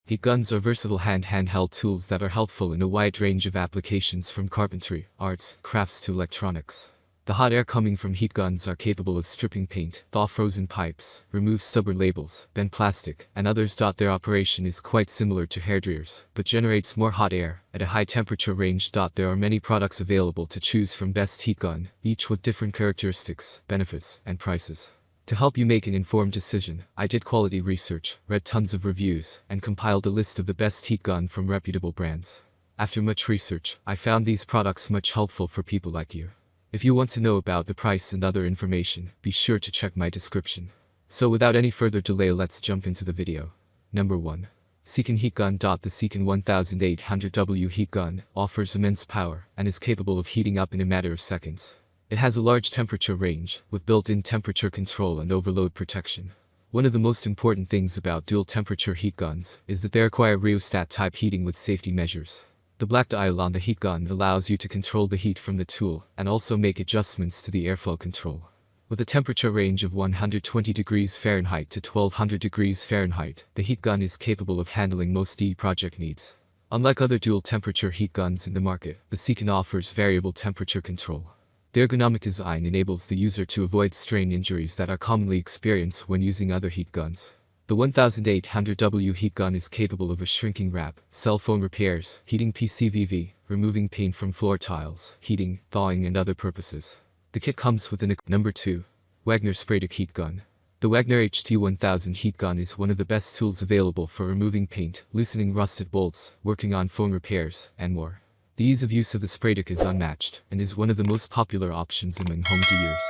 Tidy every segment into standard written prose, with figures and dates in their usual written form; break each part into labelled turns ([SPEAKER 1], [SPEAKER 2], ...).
[SPEAKER 1] Heat guns are versatile handheld tools that are helpful in a wide range of applications from carpentry, arts, crafts to electronics. The hot air coming from heat guns are capable of stripping paint, thaw frozen pipes, remove stubborn labels, bend plastic, and others. Their operation is quite similar to hairdryers, but generates more hot air at a high temperature range. There are many products available to choose from. Best heat gun, each with different characteristics, benefits, and prices. To help you make an informed decision, I did quality research, read tons of reviews, and compiled a list of the best heat gun from reputable brands. After much research, I found these products much helpful for people like you. If you want to know about the price and other information, be sure to check my description. So without any further delay, let's jump into the video. Number 1. Seacon Heat Gun. The Seacon 1800W heat gun offers immense power and is capable of heating up in a matter of seconds. It has a large temperature range, with built-in temperature control and overload protection. One of the most important things about dual-temperature heat guns is that they require rheostat-type heating with safety measures. The black dial on the heat gun allows you to control the heat from the tool and also make adjustments to the airflow control. With a temperature range of 120 degrees Fahrenheit to 1200 degrees Fahrenheit, the heat gun is capable of handling most project needs. Unlike other dual-temperature heat guns in the market, the Seacon offers variable temperature control. The ergonomic design enables the user to avoid strain injuries that are commonly experienced when using other heat guns. The 1800W heat gun is capable of a shrinking wrap, cell phone repairs, heating PCVV, removing paint from floor tiles, heating, thawing and other purposes. The kit comes with an Number 2. Wagner Spraytec Heat Gun. The Wagner HT1000 heat gun is one of the best tools available for removing paint, loosening rusted bolts, working on phone repairs, and more. The ease of use of the Spraytec is unmatched, and is one of the most popular options among home dewars.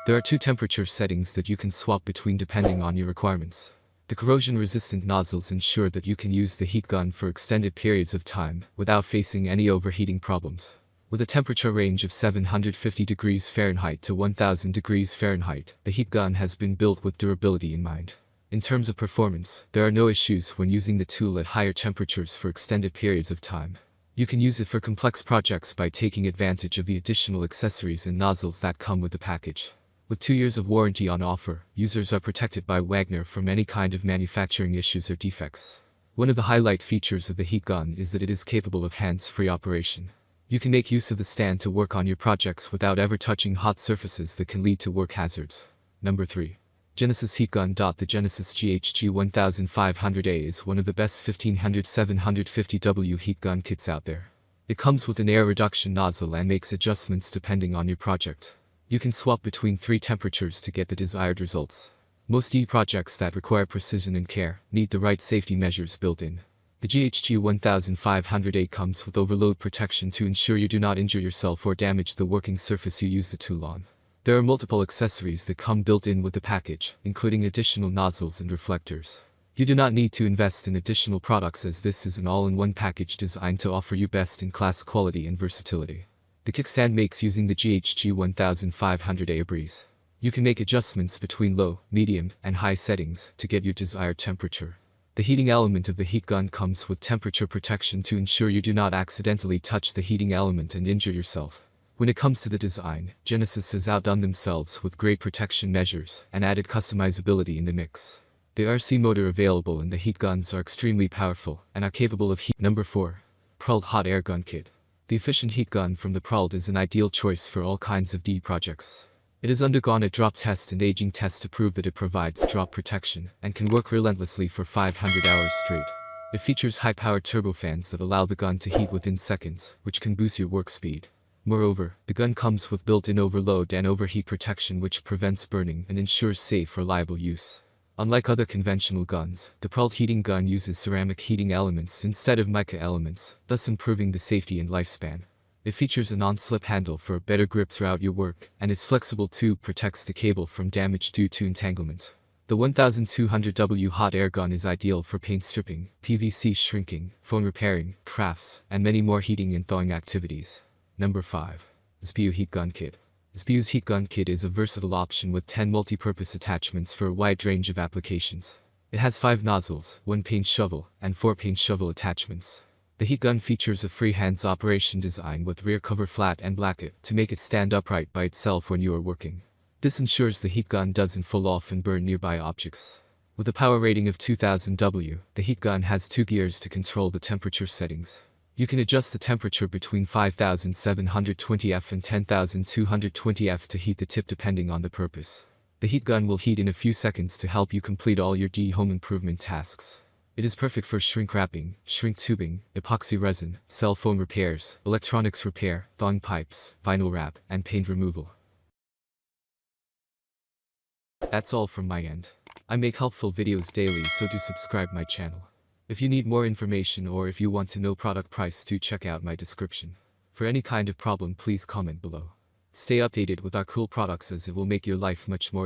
[SPEAKER 1] There are 2 temperature settings that you can swap between depending on your requirements. The corrosion-resistant nozzles ensure that you can use the heat gun for extended periods of time without facing any overheating problems. With a temperature range of 750 degrees Fahrenheit to 1000 degrees Fahrenheit, the heat gun has been built with durability in mind. In terms of performance, there are no issues when using the tool at higher temperatures for extended periods of time. You can use it for complex projects by taking advantage of the additional accessories and nozzles that come with the package. With 2 years of warranty on offer, users are protected by Wagner from any kind of manufacturing issues or defects. One of the highlight features of the heat gun is that it is capable of hands-free operation. You can make use of the stand to work on your projects without ever touching hot surfaces that can lead to work hazards. Number 3. Genesis Heat Gun. The Genesis GHG 1500A is one of the best 1500-750W heat gun kits out there. It comes with an air reduction nozzle and makes adjustments depending on your project. You can swap between 3 temperatures to get the desired results. Most projects that require precision and care need the right safety measures built in. The GHG 1500A comes with overload protection to ensure you do not injure yourself or damage the working surface you use the tool on. There are multiple accessories that come built in with the package, including additional nozzles and reflectors. You do not need to invest in additional products as this is an all-in-one package designed to offer you best-in-class quality and versatility. The kickstand makes using the GHG 1500A a breeze. You can make adjustments between low, medium, and high settings to get your desired temperature. The heating element of the heat gun comes with temperature protection to ensure you do not accidentally touch the heating element and injure yourself. When it comes to the design, Genesis has outdone themselves with great protection measures and added customizability in the mix. The RC motor available in the heat guns are extremely powerful and are capable of heat. Number 4. Prald Hot Air Gun Kit. The efficient heat gun from the Prald is an ideal choice for all kinds of projects. It has undergone a drop test and aging test to prove that it provides drop protection and can work relentlessly for 500 hours straight. It features high-powered turbofans that allow the gun to heat within seconds, which can boost your work speed. Moreover, the gun comes with built-in overload and overheat protection which prevents burning and ensures safe, reliable use. Unlike other conventional guns, the Prald heating gun uses ceramic heating elements instead of mica elements, thus improving the safety and lifespan. It features a non-slip handle for a better grip throughout your work, and its flexible tube protects the cable from damage due to entanglement. The 1200W hot air gun is ideal for paint stripping, PVC shrinking, phone repairing, crafts, and many more heating and thawing activities. Number 5. SBU Heat Gun Kit. SBU's Heat Gun Kit is a versatile option with 10 multi-purpose attachments for a wide range of applications. It has 5 nozzles, 1 paint shovel, and 4 paint shovel attachments. The heat gun features a freehands operation design with rear cover flat and bracket to make it stand upright by itself when you are working. This ensures the heat gun doesn't fall off and burn nearby objects. With a power rating of 2000 W, the heat gun has 2 gears to control the temperature settings. You can adjust the temperature between 5720 F and 10220 F to heat the tip depending on the purpose. The heat gun will heat in a few seconds to help you complete all your home improvement tasks. It is perfect for shrink wrapping, shrink tubing, epoxy resin, cell phone repairs, electronics repair, thawing pipes, vinyl wrap, and paint removal. That's all from my end. I make helpful videos daily, so do subscribe my channel. If you need more information or if you want to know product price, do check out my description. For any kind of problem, please comment below. Stay updated with our cool products, as it will make your life much more easier.